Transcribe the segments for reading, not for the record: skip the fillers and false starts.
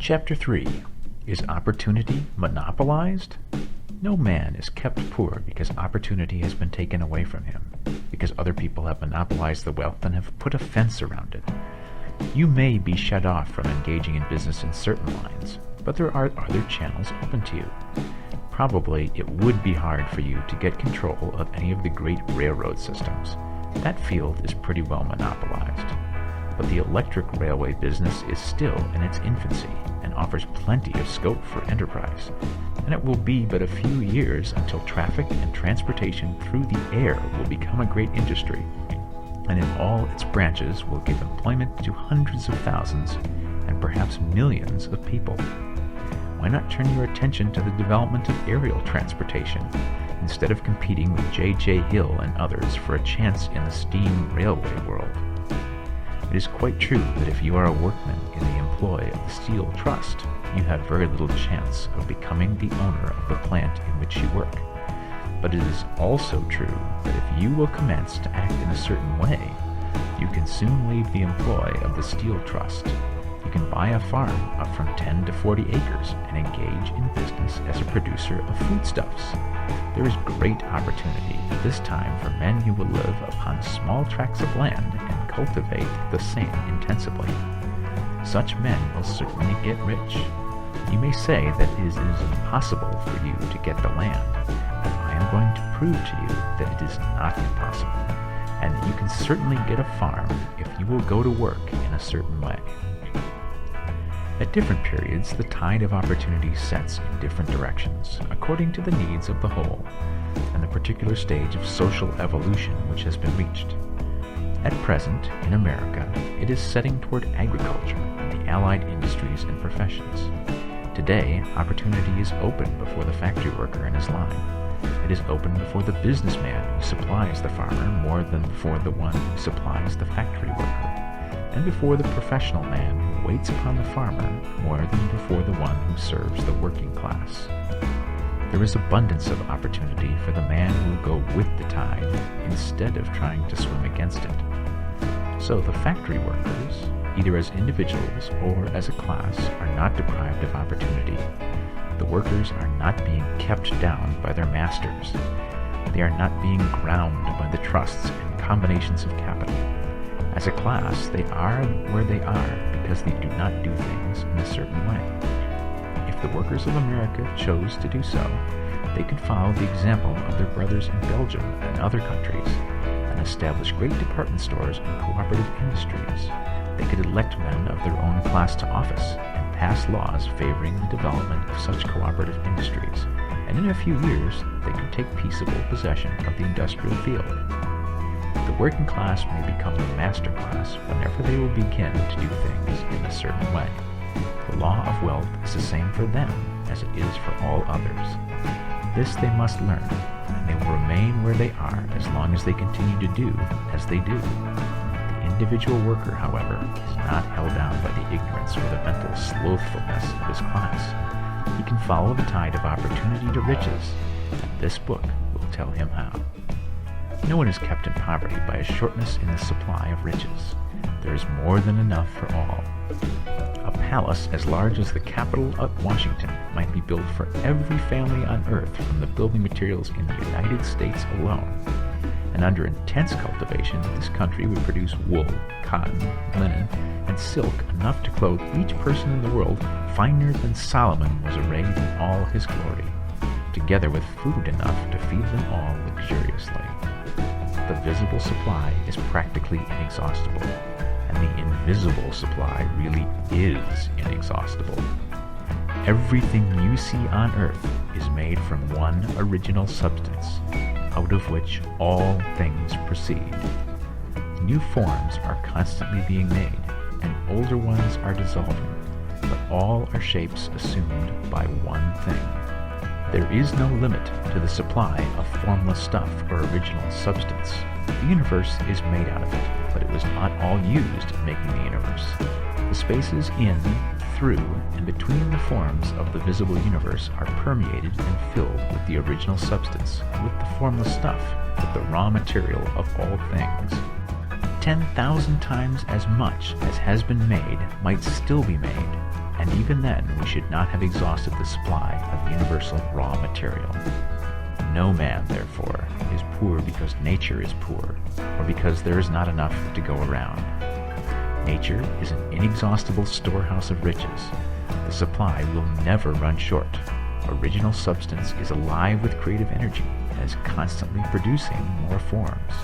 Chapter 3. Is opportunity monopolized? No man is kept poor because opportunity has been taken away from him, because other people have monopolized the wealth and have put a fence around it. You may be shut off from engaging in business in certain lines, but there are other channels open to you. Probably it would be hard for you to get control of any of the great railroad systems. That field is pretty well monopolized. But the electric railway business is still in its infancy and offers plenty of scope for enterprise, and it will be but a few years until traffic and transportation through the air will become a great industry, and in all its branches will give employment to hundreds of thousands and perhaps millions of people. Why not turn your attention to the development of aerial transportation instead of competing with J.J. Hill and others for a chance in the steam railway world? It is quite true that if you are a workman in the employ of the Steel Trust, you have very little chance of becoming the owner of the plant in which you work. But it is also true that if you will commence to act in a certain way, you can soon leave the employ of the Steel Trust. You can buy a farm of from 10 to 40 acres and engage in business as a producer of foodstuffs. There is great opportunity at this time for men who will live upon small tracts of land and cultivate the same intensively. Such men will certainly get rich. You may say that it is impossible for you to get the land, but I am going to prove to you that it is not impossible, and that you can certainly get a farm if you will go to work in a certain way. At different periods, the tide of opportunity sets in different directions, according to the needs of the whole, and the particular stage of social evolution which has been reached. At present, in America, it is setting toward agriculture and the allied industries and professions. Today, opportunity is open before the factory worker in his line. It is open before the businessman who supplies the farmer more than before the one who supplies the factory worker, and before the professional man who waits upon the farmer more than before the one who serves the working class. There is abundance of opportunity for the man who will go with the tide instead of trying to swim against it. So the factory workers, either as individuals or as a class, are not deprived of opportunity. The workers are not being kept down by their masters. They are not being ground by the trusts and combinations of capital. As a class, they are where they are because they do not do things in a certain way. If the workers of America chose to do so, they could follow the example of their brothers in Belgium and other countries, and establish great department stores and cooperative industries. They could elect men of their own class to office and pass laws favoring the development of such cooperative industries, and in a few years they could take peaceable possession of the industrial field. The working class may become the master class whenever they will begin to do things in a certain way. The law of wealth is the same for them as it is for all others. This they must learn, and they will remain where they are as long as they continue to do as they do. The individual worker, however, is not held down by the ignorance or the mental slothfulness of his class. He can follow the tide of opportunity to riches, and this book will tell him how. No one is kept in poverty by a shortness in the supply of riches. There is more than enough for all. A palace as large as the Capitol at Washington might be built for every family on earth from the building materials in the United States alone. And under intense cultivation, this country would produce wool, cotton, linen, and silk enough to clothe each person in the world finer than Solomon was arrayed in all his glory, together with food enough to feed them all luxuriously. The visible supply is practically inexhaustible, and the invisible supply really is inexhaustible. Everything you see on earth is made from one original substance, out of which all things proceed. New forms are constantly being made, and older ones are dissolving, but all are shapes assumed by one thing. There is no limit to the supply of formless stuff or original substance. The universe is made out of it, but it was not all used in making the universe. The spaces in, through, and between the forms of the visible universe are permeated and filled with the original substance, with the formless stuff, with the raw material of all things. 10,000 times as much as has been made might still be made, and even then we should not have exhausted the supply of universal raw material. No man, therefore, is poor because nature is poor, or because there is not enough to go around. Nature is an inexhaustible storehouse of riches. The supply will never run short. Original substance is alive with creative energy and is constantly producing more forms.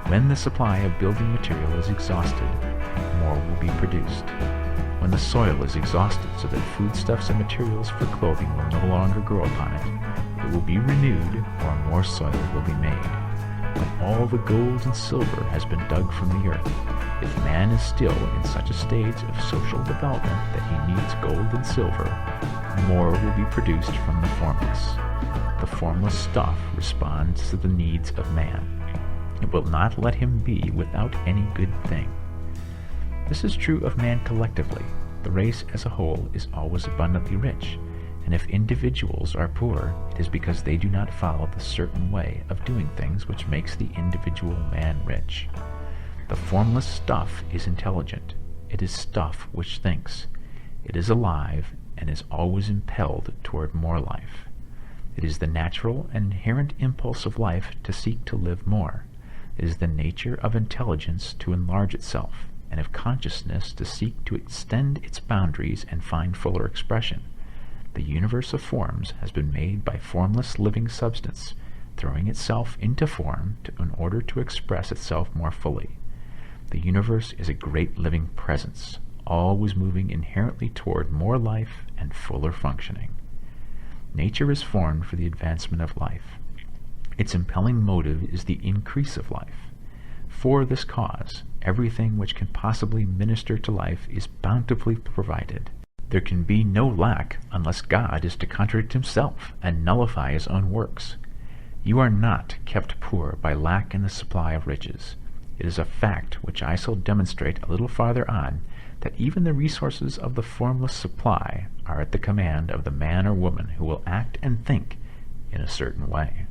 When the supply of building material is exhausted, more will be produced. When the soil is exhausted so that foodstuffs and materials for clothing will no longer grow upon it, it will be renewed or more soil will be made. When all the gold and silver has been dug from the earth, if man is still in such a stage of social development that he needs gold and silver, more will be produced from the formless. The formless stuff responds to the needs of man. It will not let him be without any good thing. This is true of man collectively. The race as a whole is always abundantly rich, and if individuals are poor, it is because they do not follow the certain way of doing things which makes the individual man rich. The formless stuff is intelligent. It is stuff which thinks. It is alive and is always impelled toward more life. It is the natural and inherent impulse of life to seek to live more. It is the nature of intelligence to enlarge itself, and of consciousness to seek to extend its boundaries and find fuller expression. The universe of forms has been made by formless living substance, throwing itself into form in order to express itself more fully. The universe is a great living presence, always moving inherently toward more life and fuller functioning. Nature is formed for the advancement of life. Its impelling motive is the increase of life. For this cause, everything which can possibly minister to life is bountifully provided. There can be no lack unless God is to contradict himself and nullify his own works. You are not kept poor by lack in the supply of riches. It is a fact which I shall demonstrate a little farther on, that even the resources of the formless supply are at the command of the man or woman who will act and think in a certain way.